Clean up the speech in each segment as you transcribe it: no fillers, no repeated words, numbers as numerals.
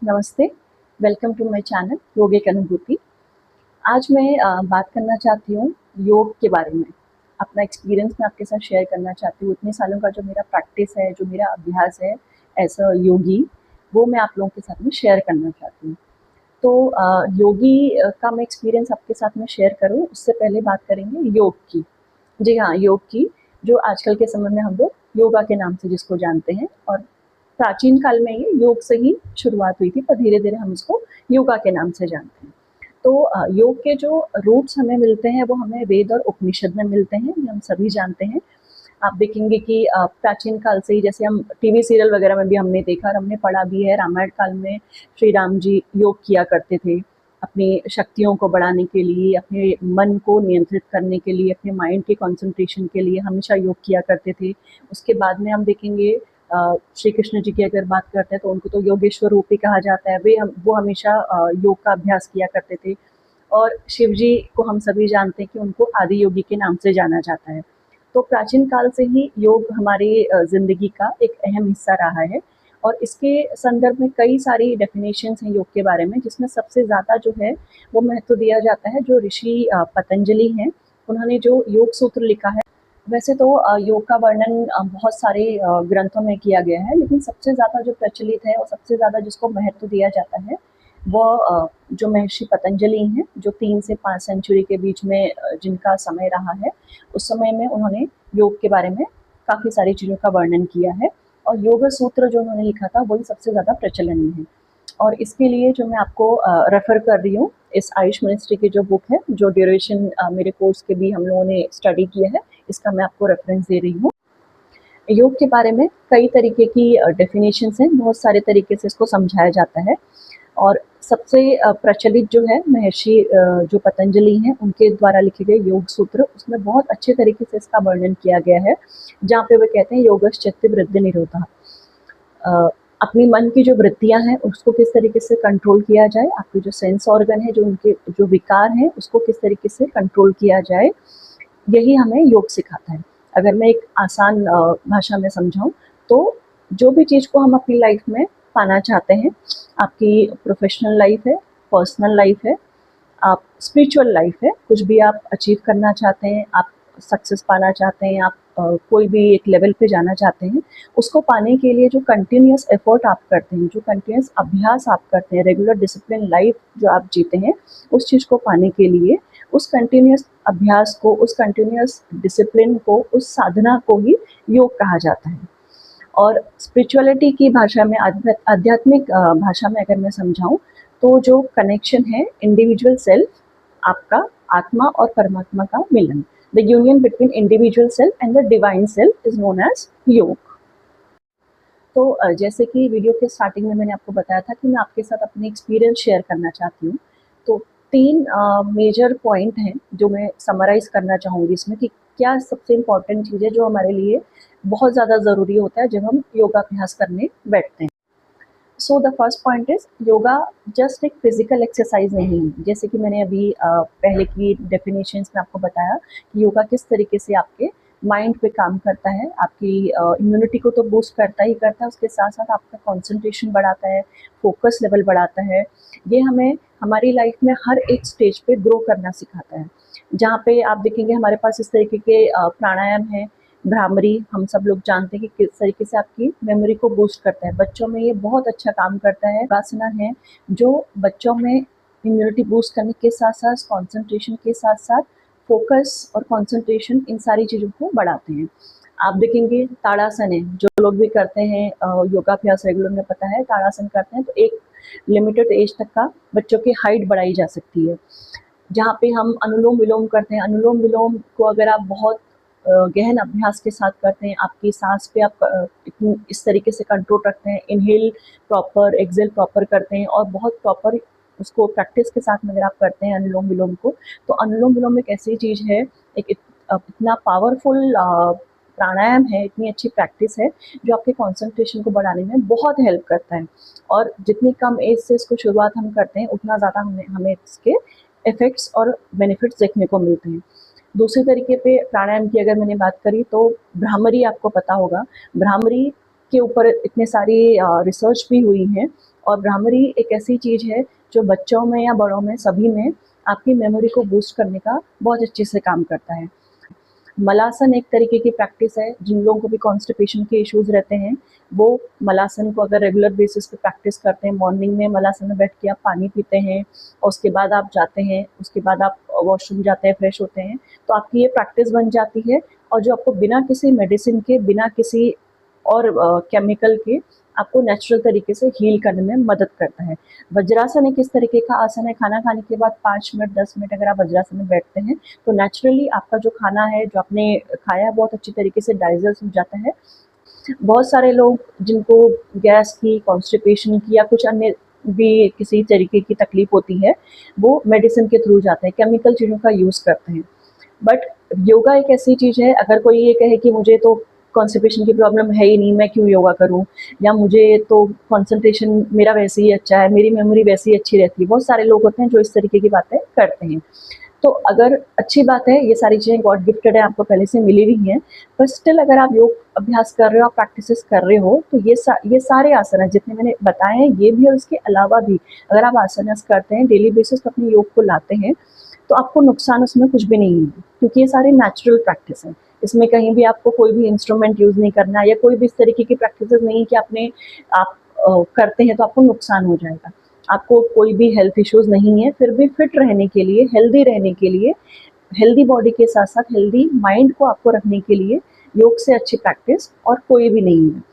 नमस्ते, welcome to my channel योग एक अनुभूति। आज मैं बात करना चाहती हूँ योग के बारे में। अपना एक्सपीरियंस मैं आपके साथ शेयर करना चाहती हूँ। इतने सालों का जो मेरा प्रैक्टिस है, जो मेरा अभ्यास है एज़ अ योगी, वो मैं आप लोगों के साथ में शेयर करना चाहती हूँ। तो योगी का मैं एक्सपीरियंस आपके साथ में शेयर करूँ, उससे पहले बात करेंगे योग की। जी हाँ, योग की, जो आजकल के समय में हम लोग योगा के नाम से जिसको जानते हैं, और प्राचीन काल में ये योग से ही शुरुआत हुई थी, पर धीरे-धीरे हम इसको योगा के नाम से जानते हैं। तो योग के जो रूट्स हमें मिलते हैं, वो हमें वेद और उपनिषद में मिलते हैं, ये हम सभी जानते हैं। आप देखेंगे कि प्राचीन काल से ही, जैसे हम टीवी सीरियल वगैरह में भी हमने देखा और हमने पढ़ा भी है, रामायण काल में श्री राम जी योग किया करते थे, अपनी शक्तियों को बढ़ाने के लिए, अपने मन को नियंत्रित करने के लिए, अपने माइंड के कंसंट्रेशन के लिए हमेशा योग किया करते थे। उसके बाद में हम देखेंगे श्री कृष्ण जी की अगर बात करते हैं तो उनको तो योगेश्वर रूपी कहा जाता है। वो हमेशा योग का अभ्यास किया करते थे। और शिव जी को हम सभी जानते हैं कि उनको आदि योगी के नाम से जाना जाता है। तो प्राचीन काल से ही योग हमारी ज़िंदगी का एक अहम हिस्सा रहा है, और इसके संदर्भ में कई सारी डेफिनेशंस हैं योग के बारे में, जिसमें सबसे ज़्यादा जो है वो महत्व दिया जाता है जो ऋषि पतंजलि हैं, उन्होंने जो योग सूत्र लिखा है। वैसे तो योग का वर्णन बहुत सारे ग्रंथों में किया गया है, लेकिन सबसे ज़्यादा जो प्रचलित है और सबसे ज़्यादा जिसको महत्व दिया जाता है, वो जो महर्षि पतंजलि हैं, जो 3 से 5 सेंचुरी के बीच में जिनका समय रहा है, उस समय में उन्होंने योग के बारे में काफ़ी सारी चीज़ों का वर्णन किया है, और योग सूत्र जो उन्होंने लिखा था, वही सबसे ज़्यादा प्रचलन में है। और इसके लिए जो मैं आपको रेफ़र कर रही हूँ, इस आयुष मिनिस्ट्री की जो बुक है, जो ड्यूरेशन मेरे कोर्स के भी हम लोगों ने स्टडी किया है, इसका मैं आपको रेफ़रेंस दे रही हूँ। योग के बारे में कई तरीके की डेफिनेशंस हैं, बहुत सारे तरीके से इसको समझाया जाता है, और सबसे प्रचलित जो है महर्षि जो पतंजलि हैं, उनके द्वारा लिखे गए योग सूत्र, उसमें बहुत अच्छे तरीके से इसका वर्णन किया गया है, जहाँ पे वो कहते हैं योगश्चित्त वृद्धि निरोधः। अपनी मन की जो वृत्तियाँ हैं उसको किस तरीके से कंट्रोल किया जाए, आपके जो सेंस ऑर्गन है, जो उनके जो विकार हैं, उसको किस तरीके से कंट्रोल किया जाए, यही हमें योग सिखाता है। अगर मैं एक आसान भाषा में समझाऊँ, तो जो भी चीज़ को हम अपनी लाइफ में पाना चाहते हैं, आपकी प्रोफेशनल लाइफ है, पर्सनल लाइफ है, आप स्पिरिचुअल लाइफ है, कुछ भी आप अचीव करना चाहते हैं, आप सक्सेस पाना चाहते हैं, आप कोई भी एक लेवल पे जाना चाहते हैं, उसको पाने के लिए जो कंटिन्यूअस एफर्ट आप करते हैं, जो कंटिन्यूअस अभ्यास आप करते हैं, रेगुलर डिसिप्लिन लाइफ जो आप जीते हैं, उस चीज़ को पाने के लिए, उस कंटिन्यूअस अभ्यास को, उस कंटिन्यूअस डिसिप्लिन को, उस साधना को ही योग कहा जाता है। और स्पिरिचुअलिटी की भाषा में, आध्यात्मिक भाषा में अगर मैं समझाऊँ, तो जो कनेक्शन है इंडिविजुअल सेल्फ, आपका आत्मा और परमात्मा का मिलन, the union between individual self and the divine self is known as yoga. तो जैसे कि वीडियो के स्टार्टिंग में मैंने आपको बताया था कि मैं आपके साथ अपने एक्सपीरियंस शेयर करना चाहती हूँ। तो 3 मेजर पॉइंट हैं जो मैं समराइज़ करना चाहूँगी इसमें, कि क्या सबसे इम्पोर्टेंट चीज़ है जो हमारे लिए बहुत ज़्यादा ज़रूरी होता है जब हम योगाभ्यास करने बैठते हैं। So the first point is, yoga just एक फिज़िकल एक्सरसाइज नहीं है। जैसे कि मैंने अभी पहले की डेफिनेशंस में आपको बताया कि योगा किस तरीके से आपके माइंड पे काम करता है, आपकी इम्यूनिटी को तो बूस्ट करता ही करता है, उसके साथ-साथ आपका कंसंट्रेशन बढ़ाता है, फोकस लेवल बढ़ाता है। ये हमें हमारी लाइफ में हर एक स्टेज पे ग्रो करना सिखाता है। जहाँ पे आप देखेंगे हमारे पास इस तरीके के प्राणायाम हैं, भ्रामरी, हम सब लोग जानते हैं कि किस तरीके से आपकी मेमोरी को बूस्ट करता है। बच्चों में ये बहुत अच्छा काम करता है। आसना है जो बच्चों में इम्यूनिटी बूस्ट करने के साथ-साथ, कंसंट्रेशन के साथ-साथ, फोकस और कंसंट्रेशन, इन सारी चीज़ों को बढ़ाते हैं। आप देखेंगे ताड़ासन है, जो लोग भी करते हैं योगाभ्यास रेगुलर, में पता है ताड़ासन करते हैं, तो एक लिमिटेड एज तक का बच्चों की हाइट बढ़ाई जा सकती है। जहाँ पे हम अनुलोम-विलोम करते हैं, अनुलोम-विलोम को अगर आप बहुत गहन अभ्यास के साथ करते हैं, आपकी साँस पे आप इस तरीके से कंट्रोल रखते हैं, इनहेल प्रॉपर, एक्सहेल प्रॉपर करते हैं, और बहुत प्रॉपर उसको प्रैक्टिस के साथ में अगर आप करते हैं अनुलोम-विलोम को, तो अनुलोम-विलोम एक ऐसी चीज़ है, इतना पावरफुल प्राणायाम है, इतनी अच्छी प्रैक्टिस है, जो आपके कंसंट्रेशन को बढ़ाने में बहुत हेल्प करता है। और जितनी कम एज से इसको शुरुआत हम करते हैं, उतना ज़्यादा हमें हमें इसके इफ़ेक्ट्स और बेनिफिट्स देखने को मिलते हैं। दूसरे तरीके पे प्राणायाम की अगर मैंने बात करी, तो भ्रामरी आपको पता होगा। भ्रामरी के ऊपर इतने सारी रिसर्च भी हुई हैं, और भ्रामरी एक ऐसी चीज़ है जो बच्चों में या बड़ों में सभी में आपकी मेमोरी को बूस्ट करने का बहुत अच्छे से काम करता है। मलासन एक तरीके की प्रैक्टिस है, जिन लोगों को भी कॉन्स्टिपेशन के इश्यूज़ रहते हैं, वो मलासन को अगर रेगुलर बेसिस पे प्रैक्टिस करते हैं, मॉर्निंग में मलासन में बैठ के आप पानी पीते हैं और उसके बाद आप जाते हैं, उसके बाद आप वॉशरूम जाते हैं, फ्रेश होते हैं, तो आपकी ये प्रैक्टिस बन जाती है, और जो आपको बिना किसी मेडिसिन के, बिना किसी और केमिकल के आपको नेचुरल तरीके से हील करने में मदद करता है। वज्रासन एक इस तरीके का आसन है, खाना खाने के बाद 5 मिनट 10 मिनट अगर आप वज्रासन में बैठते हैं तो नेचुरली आपका जो खाना है, जो आपने खाया है, बहुत अच्छी तरीके से डाइजेस्ट हो जाता है। बहुत सारे लोग जिनको गैस की, कॉन्स्टिपेशन की या कुछ अन्य भी किसी तरीके की तकलीफ होती है, वो मेडिसिन के थ्रू जाते हैं, केमिकल चीज़ों का यूज़ करते हैं। बट योगा एक ऐसी चीज़ है, अगर कोई ये कहे कि मुझे तो कॉन्स्टिपेशन की प्रॉब्लम है ही नहीं, मैं क्यों योगा करूं, या मुझे तो कंसंट्रेशन मेरा वैसे ही अच्छा है, मेरी मेमोरी वैसे ही अच्छी रहती है, बहुत सारे लोग होते हैं जो इस तरीके की बातें करते हैं। तो अगर अच्छी बात है, ये सारी चीज़ें गॉड गिफ्टेड है, आपको पहले से मिली हुई हैं, पर स्टिल अगर आप योग अभ्यास कर रहे हो, आप प्रैक्टिसेस कर रहे हो, तो ये सारे आसन हैं जितने मैंने बताए हैं, ये भी और इसके अलावा भी अगर आप आसनास करते हैं, डेली बेसिस पर अपने योग को लाते हैं, तो आपको नुकसान उसमें कुछ भी नहीं है, क्योंकि ये सारे नेचुरल प्रैक्टिस हैं। इसमें कहीं भी आपको कोई भी इंस्ट्रूमेंट यूज़ नहीं करना, या कोई भी इस तरीके की प्रैक्टिसेस नहीं कि आप करते हैं तो आपको नुकसान हो जाएगा। आपको कोई भी हेल्थ इश्यूज़ नहीं है, फिर भी फिट रहने के लिए, हेल्दी रहने के लिए, हेल्दी बॉडी के साथ-साथ हेल्दी माइंड को आपको रखने के लिए योग से अच्छी प्रैक्टिस और कोई भी नहीं है।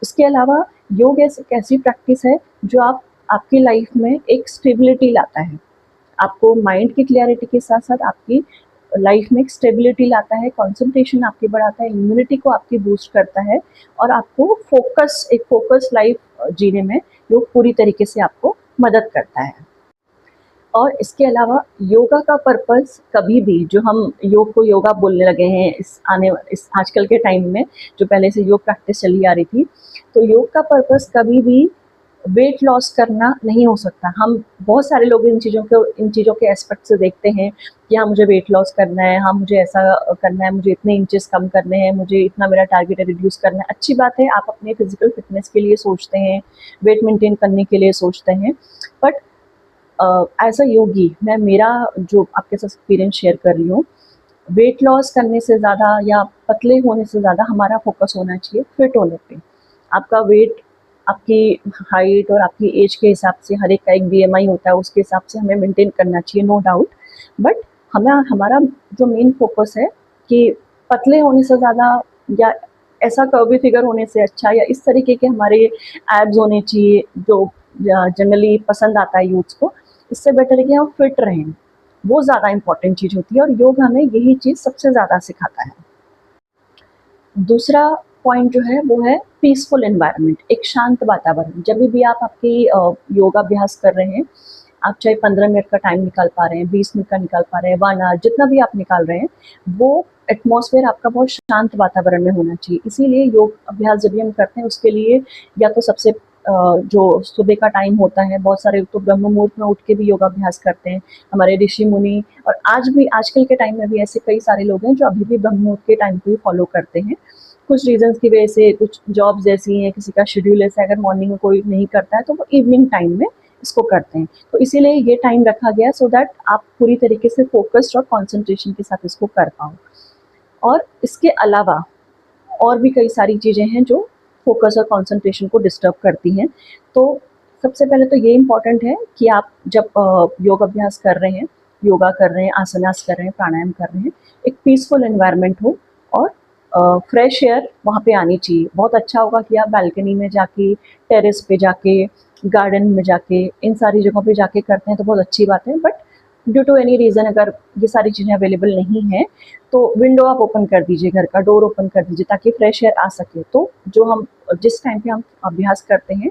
इसके अलावा योग एक ऐसी प्रैक्टिस है जो आपकी लाइफ में एक स्टेबिलिटी लाता है। आपको माइंड की क्लैरिटी के साथ-साथ आपकी लाइफ में एक स्टेबिलिटी लाता है, कंसंट्रेशन आपकी बढ़ाता है, इम्यूनिटी को आपकी बूस्ट करता है, और आपको एक फोकस लाइफ जीने में योग पूरी तरीके से आपको मदद करता है। और इसके अलावा योगा का पर्पस कभी भी, जो हम योग को योगा बोलने लगे हैं इस आजकल के टाइम में, जो पहले से योग प्रैक्टिस चली आ रही थी, तो योग का पर्पस कभी भी वेट लॉस करना नहीं हो सकता। हम बहुत सारे लोग इन चीज़ों के एस्पेक्ट से देखते हैं कि हाँ, मुझे वेट लॉस करना है, हाँ, मुझे ऐसा करना है, मुझे इतने इंचेस कम करने हैं, मुझे इतना मेरा टारगेट है रिड्यूस करना है। अच्छी बात है, आप अपने फिजिकल फिटनेस के लिए सोचते हैं, वेट मेंटेन करने के लिए सोचते हैं, बट एज अ योगी मैं मेरा जो आपके साथ एक्सपीरियंस शेयर कर रही हूँ, वेट लॉस करने से ज़्यादा या पतले होने से ज़्यादा हमारा फोकस होना चाहिए फिट होने पे। आपका वेट आपकी हाइट और आपकी एज के हिसाब से, हर एक का एक बीएमआई होता है, उसके हिसाब से हमें मेंटेन करना चाहिए, नो डाउट। बट हमारा जो मेन फोकस है कि पतले होने से ज़्यादा, या ऐसा कर्वी फिगर होने से अच्छा, या इस तरीके के हमारे एब्स होने चाहिए जो जनरली पसंद आता है यूथ्स को, इससे बेटर है कि हम फिट रहें। वो ज़्यादा इम्पोर्टेंट चीज़ होती है, और योग हमें यही चीज़ सबसे ज़्यादा सिखाता है। दूसरा पॉइंट जो है वो है पीसफुल एनवायरनमेंट, एक शांत वातावरण। जब भी आप आपकी योगाभ्यास कर रहे हैं, आप चाहे 15 मिनट का टाइम निकाल पा रहे हैं, 20 मिनट का निकाल पा रहे हैं, 1 आवर, जितना भी आप निकाल रहे हैं, वो एटमॉस्फेयर आपका बहुत शांत वातावरण में होना चाहिए। इसीलिए योग अभ्यास जब भी हम करते हैं, उसके लिए या तो सबसे जो सुबह का टाइम होता है, बहुत सारे तो ब्रह्म मुहूर्त में उठ के भी योगाभ्यास करते हैं, हमारे ऋषि मुनि, और आजकल के टाइम में भी ऐसे कई सारे लोग हैं जो अभी भी ब्रह्म मुहूर्त के टाइम को ही फॉलो करते हैं। कुछ रीजंस की वजह से, कुछ जॉब्स ऐसी हैं, किसी का शेड्यूल ऐसा है, अगर मॉर्निंग में कोई नहीं करता है तो वो इवनिंग टाइम में इसको करते हैं। तो इसीलिए ये टाइम रखा गया, सो दैट आप पूरी तरीके से फोकस्ड और कॉन्सेंट्रेशन के साथ इसको कर पाओ। और इसके अलावा और भी कई सारी चीज़ें हैं जो फोकस और कंसंट्रेशन को डिस्टर्ब करती हैं। तो सबसे पहले तो ये इम्पॉर्टेंट है कि आप जब योग अभ्यास कर रहे हैं, योगा कर रहे हैं, आसनास कर रहे हैं, प्राणायाम कर रहे हैं, एक पीसफुल एनवायरनमेंट हो, और फ्रेश एयर वहाँ पे आनी चाहिए। बहुत अच्छा होगा कि आप बालकनी में जाके, टेरेस पे जाके, गार्डन में जाके, इन सारी जगहों पे जाके करते हैं तो बहुत अच्छी बात है। But due to any reason अगर ये सारी चीज़ें अवेलेबल नहीं हैं, तो विंडो आप ओपन कर दीजिए, घर का डोर ओपन कर दीजिए, ताकि फ्रेश एयर आ सके। तो जिस टाइम पे हम अभ्यास करते हैं,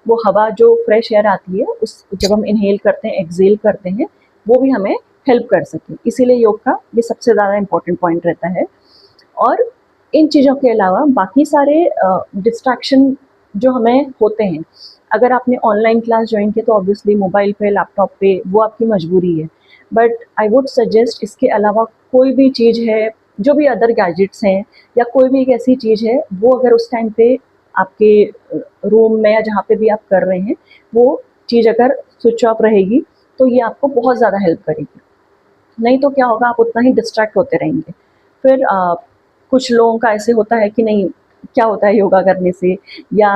वो हवा जो फ्रेश एयर आती है, जब हम इनहेल करते हैं, एक्सहेल करते हैं, वो भी हमें हेल्प कर सके। इसीलिए योग का ये सबसे ज़्यादा इम्पोर्टेंट पॉइंट रहता है। और इन चीज़ों के अलावा बाकी सारे डिस्ट्रैक्शन जो हमें होते हैं, अगर आपने ऑनलाइन क्लास ज्वाइन की तो ऑब्वियसली मोबाइल पे, लैपटॉप पे, वो आपकी मजबूरी है। बट आई वुड सजेस्ट इसके अलावा कोई भी चीज़ है, जो भी अदर गैजेट्स हैं, या कोई भी एक ऐसी चीज़ है, वो अगर उस टाइम पे आपके रूम में या जहाँ पे भी आप कर रहे हैं वो चीज़ अगर स्विच ऑफ रहेगी तो ये आपको बहुत ज़्यादा हेल्प करेगी। नहीं तो क्या होगा, आप उतना ही डिस्ट्रैक्ट होते रहेंगे। फिर कुछ लोगों का ऐसे होता है कि नहीं, क्या होता है योगा करने से, या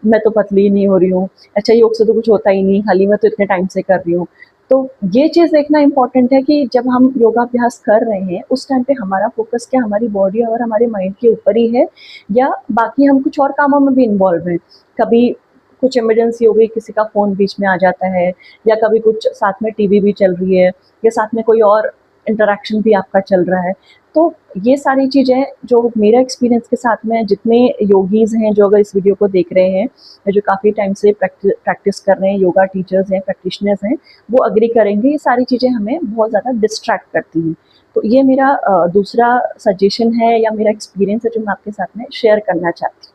मैं तो पतली नहीं हो रही हूँ, अच्छा योग से तो कुछ होता ही नहीं, खाली मैं तो इतने टाइम से कर रही हूँ। तो ये चीज़ देखना इम्पोर्टेंट है कि जब हम योगाभ्यास कर रहे हैं उस टाइम पे हमारा फोकस क्या हमारी बॉडी और हमारे माइंड के ऊपर ही है, या बाकी हम कुछ और कामों में भी इन्वॉल्व हैं। कभी कुछ इमरजेंसी हो गई, किसी का फ़ोन बीच में आ जाता है, या कभी कुछ साथ में टीवी भी चल रही है, या साथ में कोई और इंटरेक्शन भी आपका चल रहा है। तो ये सारी चीज़ें जो मेरा एक्सपीरियंस के साथ में, जितने योगीज़ हैं जो अगर इस वीडियो को देख रहे हैं, या जो काफ़ी टाइम से प्रैक्टिस कर रहे हैं, योगा टीचर्स हैं, प्रैक्टिशनर्स हैं, वो एग्री करेंगे, ये सारी चीज़ें हमें बहुत ज़्यादा डिस्ट्रैक्ट करती हैं। तो ये मेरा दूसरा सजेशन है या मेरा एक्सपीरियंस है जो मैं आपके साथ में शेयर करना चाहती हूँ।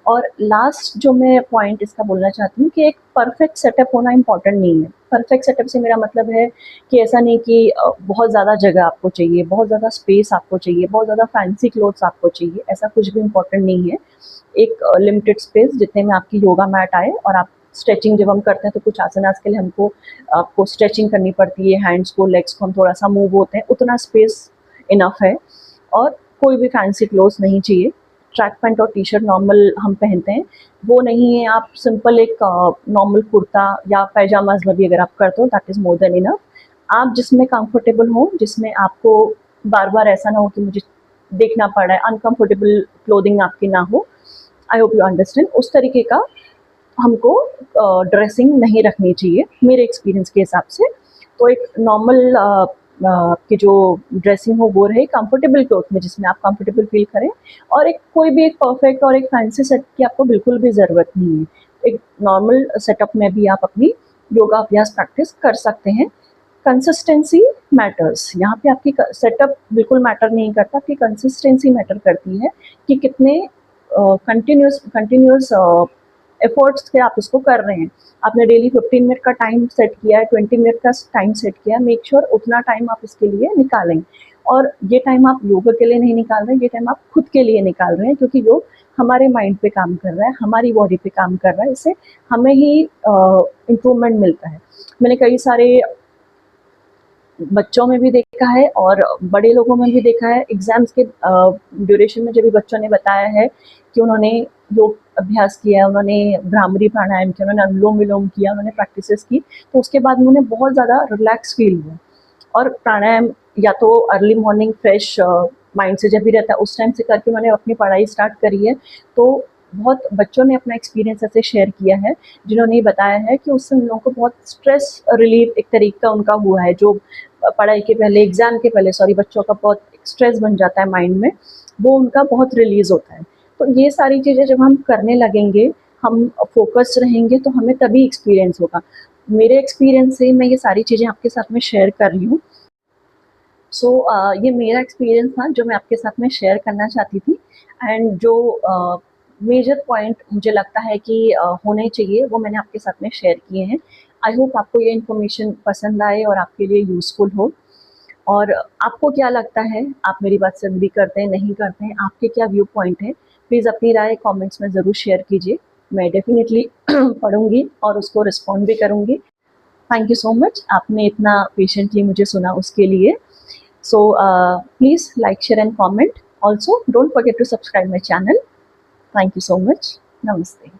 और लास्ट जो मैं पॉइंट इसका बोलना चाहती हूँ कि एक परफेक्ट सेटअप होना इम्पॉर्टेंट नहीं है। परफेक्ट सेटअप से मेरा मतलब है कि ऐसा नहीं कि बहुत ज़्यादा जगह आपको चाहिए, बहुत ज़्यादा स्पेस आपको चाहिए, बहुत ज़्यादा फैंसी क्लोथ्स आपको चाहिए, ऐसा कुछ भी इम्पॉर्टेंट नहीं है। एक लिमिटेड स्पेस जितने में आपकी योगा मैट आए, और आप स्ट्रेचिंग जब हम करते हैं तो कुछ आसनास के लिए आपको स्ट्रेचिंग करनी पड़ती है, हैंड्स को, लेग्स को हम थोड़ा-सा मूव होते हैं, उतना स्पेस इनफ है। और कोई भी फैंसी क्लोथ्स नहीं चाहिए। ट्रैक पैंट और टी-शर्ट नॉर्मल हम पहनते हैं, वो नहीं है। आप सिंपल एक नॉर्मल कुर्ता या पैजामाज़ में भी अगर आप करते हो, that is more than enough. आप जिसमें कंफर्टेबल हो, जिसमें आपको बार-बार ऐसा ना हो कि मुझे देखना पड़ रहा है, अनकंफर्टेबल क्लोथिंग आपकी ना हो। I hope you understand. उस तरीके का हमको ड्रेसिंग नहीं रखनी चाहिए मेरे एक्सपीरियंस के हिसाब से। तो एक नॉर्मल आपकी जो ड्रेसिंग हो वो रहे कंफर्टेबल क्लोथ में, जिसमें आप कंफर्टेबल फील करें। और एक कोई भी एक परफेक्ट और एक फैंसी सेट की आपको बिल्कुल भी ज़रूरत नहीं है। एक नॉर्मल सेटअप में भी आप अपनी योगा अभ्यास प्रैक्टिस कर सकते हैं। कंसिस्टेंसी मैटर्स, यहाँ पे आपकी सेटअप बिल्कुल मैटर नहीं करता, आपकी कंसिस्टेंसी मैटर करती है कि कितने कंटिन्यूस एफर्ट्स के आप इसको कर रहे हैं। आपने डेली 15 मिनट का टाइम सेट किया है, 20 मिनट का टाइम सेट किया है, मेक श्योर उतना टाइम आप इसके लिए निकालें। और ये टाइम आप योग के लिए नहीं निकाल रहे हैं, ये टाइम आप खुद के लिए निकाल रहे हैं, क्योंकि योग हमारे माइंड पे काम कर रहा है, हमारी बॉडी पे काम कर रहा है, इससे हमें ही इम्प्रूवमेंट मिलता है। मैंने कई सारे बच्चों में भी देखा है और बड़े लोगों में भी देखा है। एग्ज़ाम्स के ड्यूरेशन में जब भी बच्चों ने बताया है कि उन्होंने योग अभ्यास किया, उन्होंने भ्रामरी प्राणायाम किया, उन्होंने अनुलोम-विलोम किया, उन्होंने प्रैक्टिसेस की, तो उसके बाद उन्हें बहुत ज़्यादा रिलैक्स फ़ील हुआ। और प्राणायाम या तो अर्ली मॉर्निंग फ्रेश माइंड से जब भी रहता है उस टाइम से करके उन्होंने अपनी पढ़ाई स्टार्ट करी है। तो बहुत बच्चों ने अपना एक्सपीरियंस ऐसे शेयर किया है, जिन्होंने ये बताया है कि उससे उन लोगों को बहुत स्ट्रेस रिलीफ एक तरीका उनका हुआ है। जो पढ़ाई के पहले, एग्ज़ाम के पहले सॉरी, बच्चों का बहुत स्ट्रेस बन जाता है माइंड में, वो उनका बहुत रिलीज़ होता है। तो ये सारी चीज़ें जब हम करने लगेंगे, हम फ़ोकस्ड रहेंगे, तो हमें तभी एक्सपीरियंस होगा। मेरे एक्सपीरियंस से मैं ये सारी चीज़ें आपके साथ में शेयर कर रही हूँ। सो ये मेरा एक्सपीरियंस था जो मैं आपके साथ में शेयर करना चाहती थी। एंड जो मेजर पॉइंट मुझे लगता है कि होने चाहिए वो मैंने आपके साथ में शेयर किए हैं। आई होप आपको ये इन्फॉर्मेशन पसंद आए और आपके लिए यूज़फुल हो। और आपको क्या लगता है, आप मेरी बात से एग्री करते हैं, नहीं करते हैं, आपके क्या व्यू पॉइंट है? प्लीज़ अपनी राय कमेंट्स में ज़रूर शेयर कीजिए। मैं डेफ़िनेटली पढ़ूँगी और उसको रिस्पॉन्ड भी करूँगी। थैंक यू सो मच, आपने इतना पेशेंटली मुझे सुना उसके लिए। So please like, share and comment. Also, don't forget to subscribe my channel. Thank you so much. Namaste.